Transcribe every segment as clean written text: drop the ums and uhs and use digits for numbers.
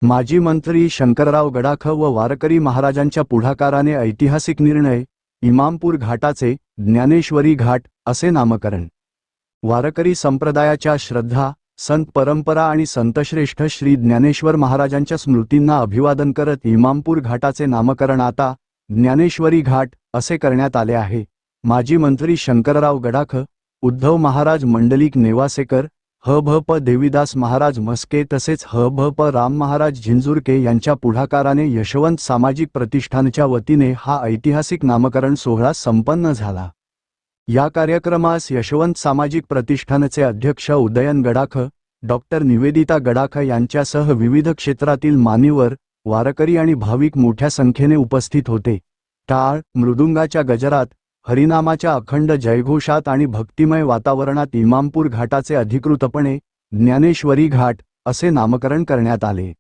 माजी मंत्री शंकरराव गडाख व वारकरी महाराजांच्या पुढाकाराने ऐतिहासिक निर्णय, इमामपूर घाटाचे ज्ञानेश्वरी घाट असे नामकरण। वारकरी संप्रदायाच्या श्रद्धा, संत परंपरा आणि संतश्रेष्ठ श्री ज्ञानेश्वर महाराजांच्या स्मृतींना अभिवादन करत इमामपूर घाटाचे नामकरण आता ज्ञानेश्वरी घाट असे करण्यात आले आहे। माजी मंत्री शंकरराव गडाख, उद्धव महाराज मंडलिक नेवासेकर, ह.भ.प. देवीदास महाराज मस्के तसेच ह.भ.प. राम महाराज झिंजुरके यांच्या पुढाकाराने यशवंत सामाजिक प्रतिष्ठानच्या वतीने हा ऐतिहासिक नामकरण सोहळा संपन्न झाला। या कार्यक्रमास यशवंत सामाजिक प्रतिष्ठानचे अध्यक्ष उदयन गडाख, डॉक्टर निवेदिता गडाख यांच्यासह विविध क्षेत्रातील मान्यवर, वारकरी आणि भाविक मोठ्या संख्येने उपस्थित होते। टाळ, मृदुंगाच्या गजरात, हरिनामाच्या अखंड जयघोषात आणि भक्तिमय वातावरणात इमामपूर घाटाचे अधिकृतपणे ज्ञानेश्वरी घाट असे नामकरण करण्यात आले।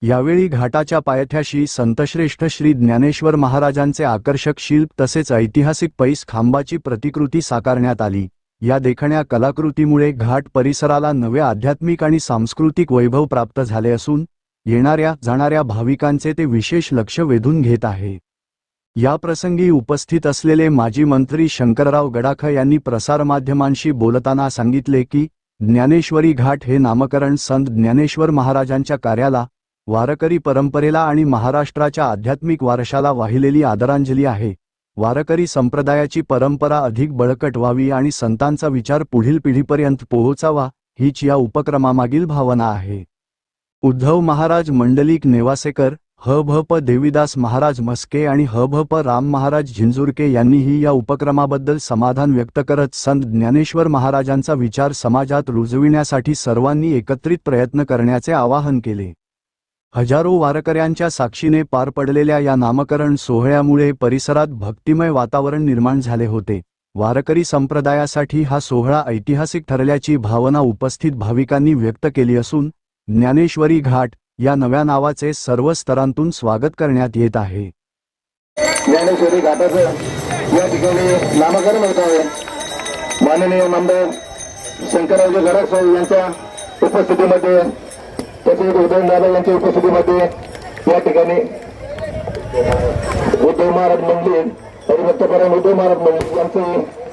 यावेळी घाटाच्या पायथ्याशी संतश्रेष्ठ श्री ज्ञानेश्वर महाराजांचे आकर्षक शिल्प तसेच ऐतिहासिक पैस खांबाची प्रतिकृती साकारण्यात आली। या देखण्या कलाकृतीमुळे घाट परिसराला नवे आध्यात्मिक आणि सांस्कृतिक वैभव प्राप्त झाले असून येणाऱ्या जाणाऱ्या भाविकांचे ते विशेष लक्ष वेधून घेत आहे। या प्रसंगी उपस्थित असलेले माजी मंत्री शंकरराव गडाख यांनी प्रसारमाध्यमांशी बोलताना सांगितले की ज्ञानेश्वरी घाट हे नामकरण संत ज्ञानेश्वर महाराजांच्या कार्याला, वारकरी परंपरेला आणि महाराष्ट्राच्या आध्यात्मिक वारशाला वाहिलेली आदरांजली आहे। वारकरी संप्रदायाची परंपरा अधिक बळकट व्हावी आणि संतांचा विचार पुढील पिढीपर्यंत पोहोचावा हीच या उपक्रमामागील भावना आहे। उद्धव महाराज मंडलिक नेवासेकर, ह.भ.प. देवीदास महाराज मस्के आणि ह.भ.प. राम महाराज झिंजुरके यांनीही या उपक्रमाबद्दल समाधान व्यक्त करत संत ज्ञानेश्वर महाराजांचा विचार समाजात रुजविण्यासाठी सर्वांनी एकत्रित प्रयत्न करण्याचे आवाहन केले। हजारो वारकऱ्यांच्या साक्षीने पार पडलेल्या या नामकरण सोहळ्यामुळे परिसरात भक्तिमय वातावरण निर्माण झाले होते। वारकरी संप्रदायासाठी हा सोहळा ऐतिहासिक ठरल्याची भावना उपस्थित भाविकांनी व्यक्त केली असून ज्ञानेश्वरी घाट या नव्या नावाचे सर्व स्तरांतून स्वागत करण्यात येत आहे। ज्ञानेश्वरी घाटाचे या ठिकाणी नामकरण होत आहे। माननीय आमदार शंकरराव गडाख यांच्या उपस्थितीमध्ये तसेच उदयनदादा यांच्या उपस्थितीमध्ये या ठिकाणी उद्धव महाराज मंडलिक, हरिभक्तपरायण उद्धव महाराज मंडलिक यांचे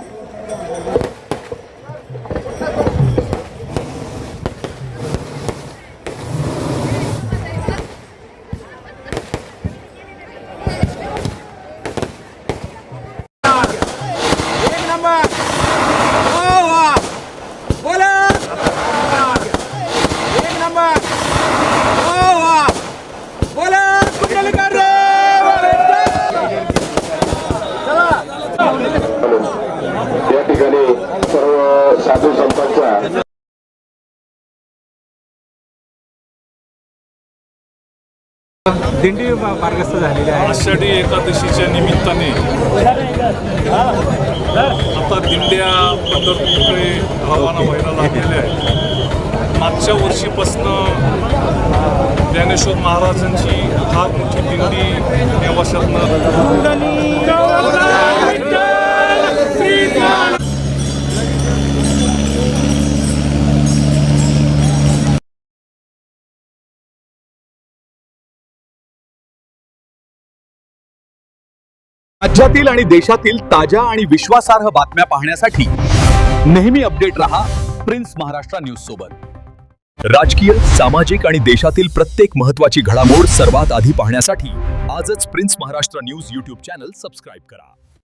या ठिकाणी सर्व साधू संतांचा दिंडी मार्गस्थ झालेली आहे। आषाढी एकादशीच्या निमित्ताने आता दिंड्या पंढरपूरकडे रवाना व्हायला लागलेल्या आहेत। मागच्या वर्षीपासून ज्ञानेश्वर महाराजांची फार मोठी दिंडी नेवाशातनं राज्यातील आणि देशातील ताज्या आणि विश्वासार्ह बातम्या पाहण्यासाठी नेहमी अपडेट रहा प्रिन्स महाराष्ट्र न्यूज सोबत। राजकीय, सामाजिक आणि देशातील प्रत्येक महत्त्वाची घडामोड सर्वात आधी पाहण्यासाठी आजच prince Maharashtra news YouTube channel subscribe करा।